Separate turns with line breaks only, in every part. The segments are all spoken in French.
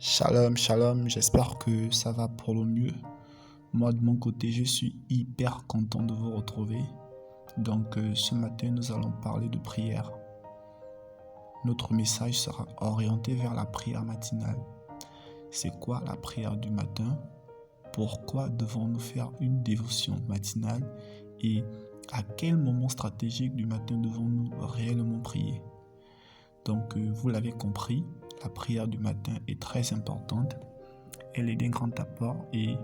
Shalom, shalom, j'espère que ça va pour le mieux. Moi, de mon côté, je suis hyper content de vous retrouver. Donc, ce matin, nous allons parler de prière. Notre message sera orienté vers la prière matinale. C'est quoi la prière du matin? Pourquoi devons-nous faire une dévotion matinale? Et à quel moment stratégique du matin devons-nous réellement prier? Donc, vous l'avez compris, la prière du matin est très importante. Elle est d'un grand apport et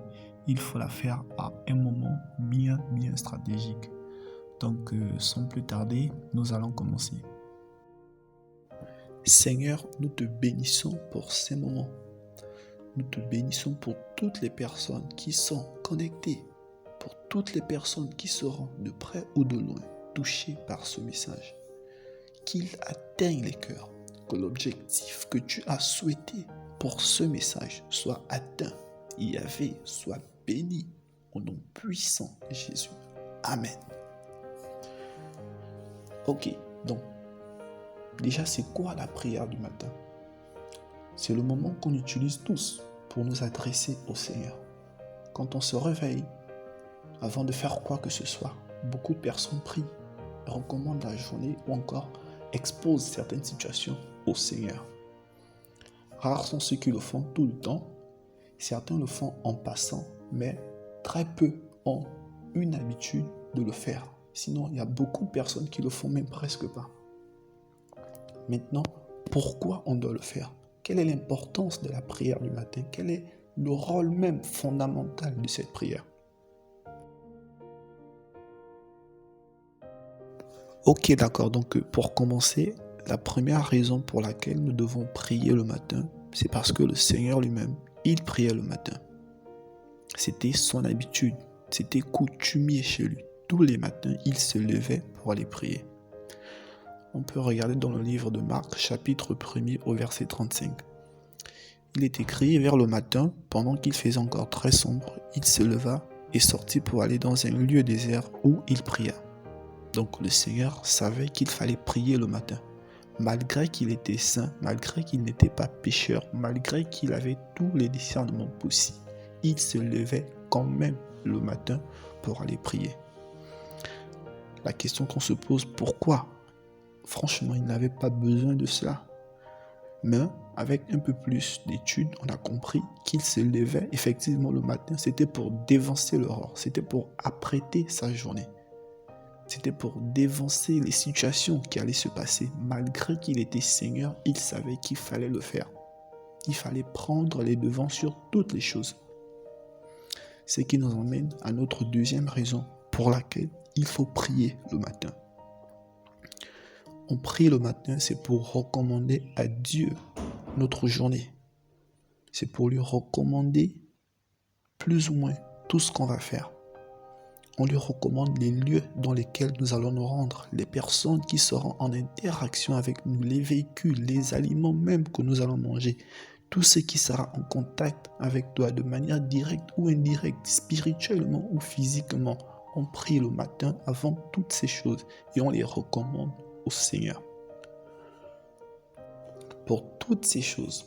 il faut la faire à un moment bien stratégique. Donc, sans plus tarder, nous allons commencer. Seigneur, nous te bénissons pour ces moments. Nous te bénissons pour toutes les personnes qui sont connectées, pour toutes les personnes qui seront de près ou de loin touchées par ce message. Qu'il atteigne les cœurs, que l'objectif que tu as souhaité pour ce message soit atteint. Yahvé soit béni au nom puissant de Jésus. Amen. Ok, donc, déjà c'est quoi la prière du matin? C'est le moment qu'on utilise tous pour nous adresser au Seigneur. Quand on se réveille, avant de faire quoi que ce soit, beaucoup de personnes prient, recommandent la journée ou encore exposent certaines situations au Seigneur. Rares sont ceux qui le font tout le temps. Certains le font en passant, mais très peu ont une habitude de le faire. Sinon, il y a beaucoup de personnes qui le font même presque pas. Maintenant, pourquoi on doit le faire? Quelle est l'importance de la prière du matin? Quel est le rôle même fondamental de cette prière? Ok, d'accord. Donc, pour commencer, la première raison pour laquelle nous devons prier le matin, c'est parce que le Seigneur lui-même, il priait le matin. C'était son habitude, c'était coutumier chez lui. Tous les matins, il se levait pour aller prier. On peut regarder dans le livre de Marc, chapitre 1er au verset 35. Il est écrit: vers le matin, pendant qu'il faisait encore très sombre, il se leva et sortit pour aller dans un lieu désert où il pria. Donc le Seigneur savait qu'il fallait prier le matin. Malgré qu'il était saint, malgré qu'il n'était pas pécheur, malgré qu'il avait tous les discernements possibles, il se levait quand même le matin pour aller prier. La question qu'on se pose, pourquoi? Franchement, il n'avait pas besoin de cela. Mais avec un peu plus d'études, on a compris qu'il se levait effectivement le matin. C'était pour dévancer l'aurore, c'était pour apprêter sa journée. C'était pour dévancer les situations qui allaient se passer. Malgré qu'il était Seigneur, il savait qu'il fallait le faire. Il fallait prendre les devants sur toutes les choses. Ce qui nous emmène à notre deuxième raison pour laquelle il faut prier le matin. On prie le matin, c'est pour recommander à Dieu notre journée. C'est pour lui recommander plus ou moins tout ce qu'on va faire. On lui recommande les lieux dans lesquels nous allons nous rendre, les personnes qui seront en interaction avec nous, les véhicules, les aliments même que nous allons manger, tout ce qui sera en contact avec toi de manière directe ou indirecte, spirituellement ou physiquement. On prie le matin avant toutes ces choses et on les recommande au Seigneur. Pour toutes ces choses,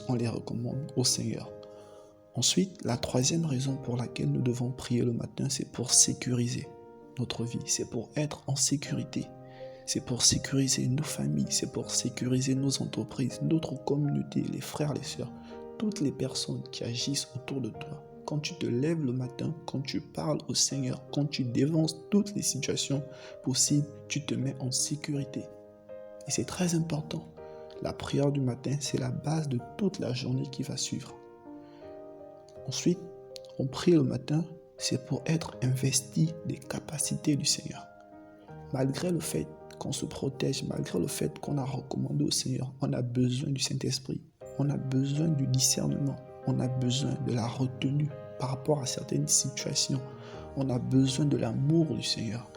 on les recommande au Seigneur. Ensuite, la troisième raison pour laquelle nous devons prier le matin, c'est pour sécuriser notre vie, c'est pour être en sécurité, c'est pour sécuriser nos familles, c'est pour sécuriser nos entreprises, notre communauté, les frères, les sœurs, toutes les personnes qui agissent autour de toi. Quand tu te lèves le matin, quand tu parles au Seigneur, quand tu dévances toutes les situations possibles, tu te mets en sécurité. Et c'est très important. La prière du matin, c'est la base de toute la journée qui va suivre. Ensuite, on prie le matin, c'est pour être investi des capacités du Seigneur. Malgré le fait qu'on se protège, malgré le fait qu'on a recommandé au Seigneur, on a besoin du Saint-Esprit, on a besoin du discernement, on a besoin de la retenue par rapport à certaines situations, on a besoin de l'amour du Seigneur.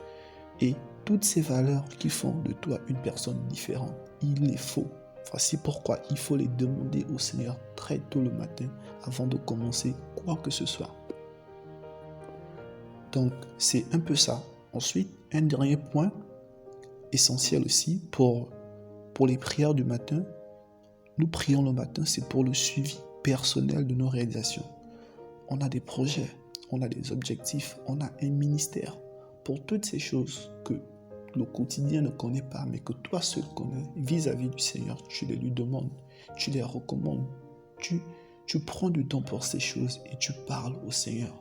Et toutes ces valeurs qui font de toi une personne différente, il les faut. Voici pourquoi il faut les demander au Seigneur très tôt le matin avant de commencer quoi que ce soit. Donc, c'est un peu ça. Ensuite, un dernier point essentiel aussi pour les prières du matin, nous prions le matin, c'est pour le suivi personnel de nos réalisations. On a des projets, on a des objectifs, on a un ministère. Pour toutes ces choses que le quotidien ne connaît pas, mais que toi seul connais, vis-à-vis du Seigneur, tu les lui demandes, tu les recommandes, tu prends du temps pour ces choses et tu parles au Seigneur.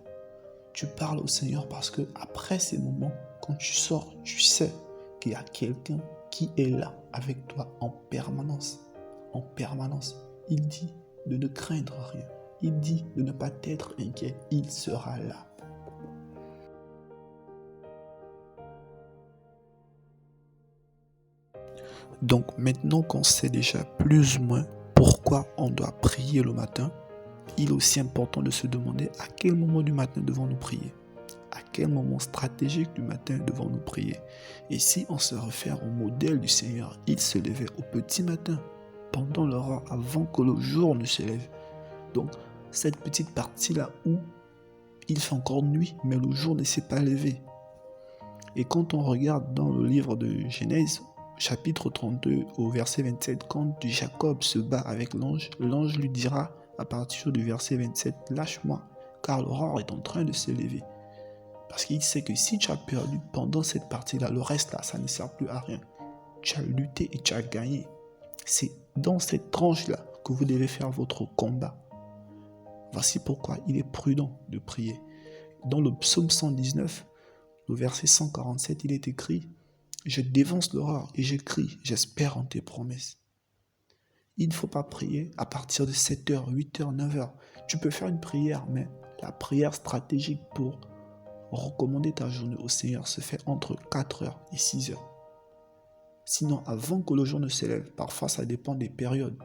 Tu parles au Seigneur parce que après ces moments, quand tu sors, tu sais qu'il y a quelqu'un qui est là avec toi en permanence. En permanence. Il dit de ne craindre rien. Il dit de ne pas être inquiet. Il sera là. Donc maintenant qu'on sait déjà plus ou moins pourquoi on doit prier le matin, il est aussi important de se demander à quel moment du matin devons-nous prier. À quel moment stratégique du matin devons-nous prier. Et si on se réfère au modèle du Seigneur, il se levait au petit matin, pendant l'aurore, avant que le jour ne se lève. Donc, cette petite partie-là où il fait encore nuit, mais le jour ne s'est pas levé. Et quand on regarde dans le livre de Genèse, chapitre 32, au verset 27, quand Jacob se bat avec l'ange, l'ange lui dira, à partir du verset 27, « Lâche-moi, car l'aurore est en train de se lever. » Parce qu'il sait que si tu as perdu pendant cette partie-là, le reste là, ça ne sert plus à rien. Tu as lutté et tu as gagné. C'est dans cette tranche-là que vous devez faire votre combat. Voici pourquoi il est prudent de prier. Dans le psaume 119, le verset 147, il est écrit « Je dévance l'aurore et je crie, j'espère en tes promesses. » Il ne faut pas prier à partir de 7h, 8h, 9h. Tu peux faire une prière, mais la prière stratégique pour recommander ta journée au Seigneur se fait entre 4h et 6h. Sinon, avant que le jour ne se lève, parfois ça dépend des périodes.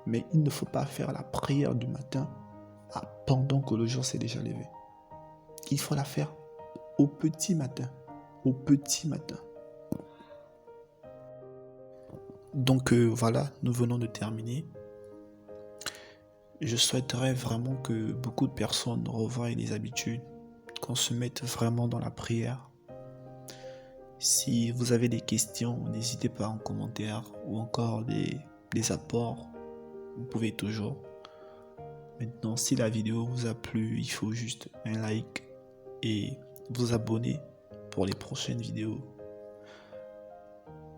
Mais il ne faut pas faire la prière du matin pendant que le jour s'est déjà levé. Il faut la faire au petit matin. Au petit matin. Donc voilà, nous venons de terminer. Je souhaiterais vraiment que beaucoup de personnes revoient les habitudes, qu'on se mette vraiment dans la prière. Si vous avez des questions, n'hésitez pas en commentaire ou encore des apports, vous pouvez toujours. Maintenant, si la vidéo vous a plu, il faut juste un like et vous abonner pour les prochaines vidéos.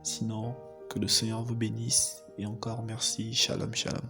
Sinon, que le Seigneur vous bénisse et encore merci. Shalom, shalom.